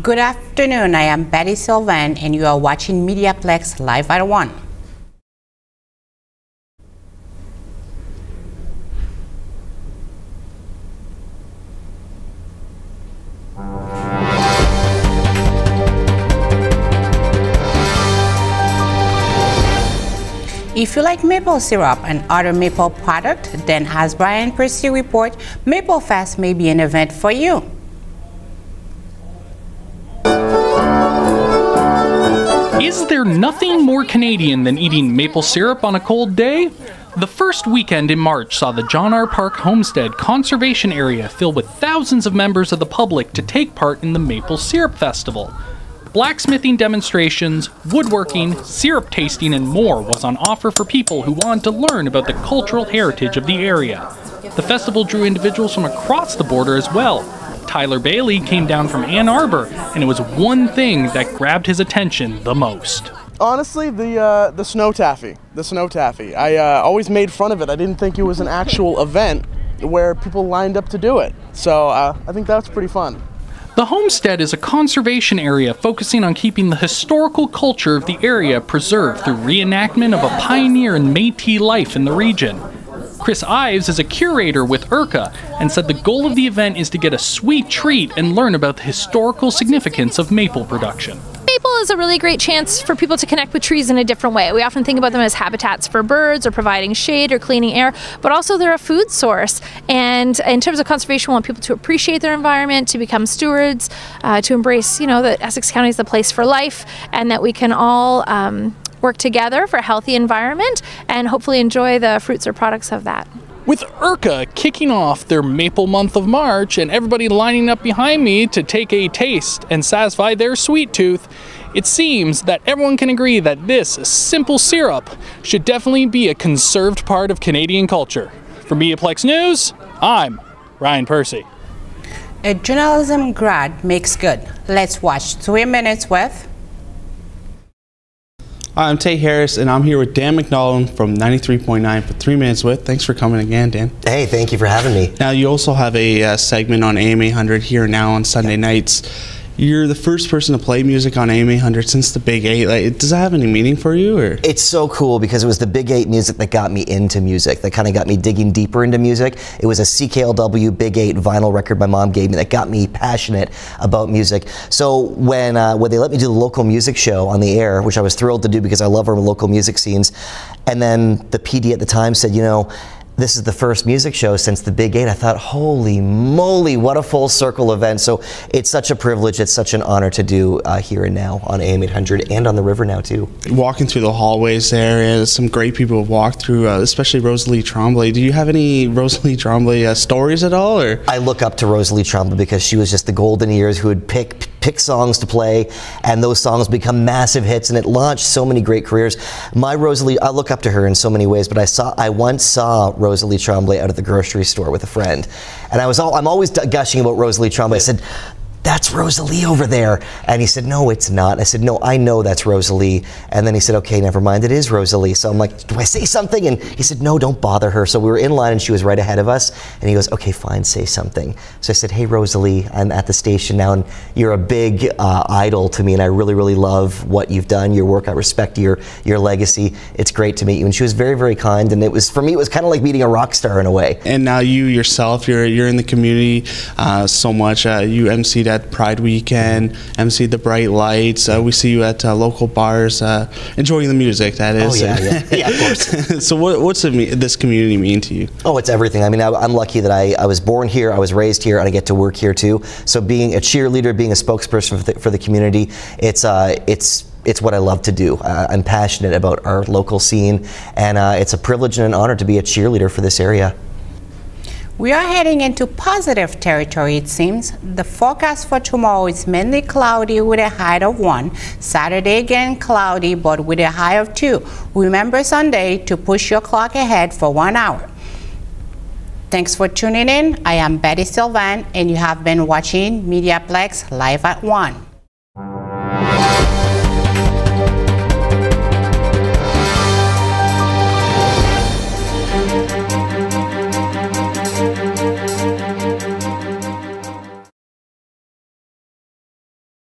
Good afternoon, I am Betty Sylvan and you are watching MediaPlex Live at 1. If you like maple syrup and other maple product, then as Brian Percy report, Maple Fest may be an event for you. Is there nothing more Canadian than eating maple syrup on a cold day? The first weekend in March saw the John R. Park Homestead Conservation Area fill with thousands of members of the public to take part in the Maple Syrup Festival. Blacksmithing demonstrations, woodworking, syrup tasting, and more was on offer for people who wanted to learn about the cultural heritage of the area. The festival drew individuals from across the border as well. Tyler Bailey came down from Ann Arbor, and it was one thing that grabbed his attention the most. Honestly, the snow taffy. The snow taffy. I always made fun of it. I didn't think it was an actual event where people lined up to do it. So I think that's pretty fun. The homestead is a conservation area focusing on keeping the historical culture of the area preserved through reenactment of a pioneer and Métis life in the region. Chris Ives is a curator with IRCA and said the goal of the event is to get a sweet treat and learn about the historical significance of maple production. Maple is a really great chance for people to connect with trees in a different way. We often think about them as habitats for birds or providing shade or cleaning air, but also they're a food source. And in terms of conservation, we want people to appreciate their environment, to become stewards, to embrace, that Essex County is the place for life, and that we can all work together for a healthy environment and hopefully enjoy the fruits or products of that. With IRCA kicking off their Maple Month of March and everybody lining up behind me to take a taste and satisfy their sweet tooth, it seems that everyone can agree that this simple syrup should definitely be a conserved part of Canadian culture. For MediaPlex News, I'm Ryan Percy. A journalism grad makes good. Let's watch 3 minutes with... Hi, I'm Tate Harris, and I'm here with Dan McMullen from 93.9 for 3 minutes with. Thanks for coming again, Dan. Hey, thank you for having me. Now, you also have a segment on AM 800 here now on Sunday nights. You're the first person to play music on AM 800 since the Big 8. Does that have any meaning for you? Or? It's so cool because it was the Big 8 music that got me into music, that kind of got me digging deeper into music. It was a CKLW Big 8 vinyl record my mom gave me that got me passionate about music. So when they let me do the local music show on the air, which I was thrilled to do because I love our local music scenes, and then the PD at the time said, this is the first music show since the Big 8. I thought, holy moly, what a full circle event. So it's such a privilege, it's such an honor to do here and now on AM 800 and on the river now too. Walking through the hallways there, some great people have walked through, especially Rosalie Tremblay. Do you have any Rosalie Tremblay stories at all? Or? I look up to Rosalie Tremblay because she was just the golden ears who would pick songs to play, and those songs become massive hits, and it launched so many great careers. My Rosalie, I look up to her in so many ways, but I once saw Rosalie Tremblay out at the grocery store with a friend, and I'm always gushing about Rosalie Tremblay. I said, "That's Rosalie over there." And he said, "No, it's not." I said, "No, I know that's Rosalie." And then he said, "Okay, never mind, it is Rosalie." So I'm like, "Do I say something?" And he said, "No, don't bother her." So we were in line and she was right ahead of us. And he goes, "Okay, fine, say something." So I said, "Hey, Rosalie, I'm at the station now and you're a big idol to me and I really, really love what you've done, your work. I respect your legacy. It's great to meet you." And she was very, very kind. And for me, it was kind of like meeting a rock star in a way. And now you yourself, you're in the community so much. You emceed at Pride Weekend, emceed the Bright Lights. We see you at local bars, enjoying the music, that is. Oh, yeah, of course. So what's this community mean to you? Oh, it's everything. I mean, I'm lucky that I was born here, I was raised here, and I get to work here too. So being a cheerleader, being a spokesperson for the community, it's what I love to do. I'm passionate about our local scene, and it's a privilege and an honor to be a cheerleader for this area. We are heading into positive territory, it seems. The forecast for tomorrow is mainly cloudy with a high of 1. Saturday again cloudy, but with a high of 2. Remember Sunday to push your clock ahead for 1 hour. Thanks for tuning in. I am Betty Sylvan, and you have been watching MediaPlex Live at 1.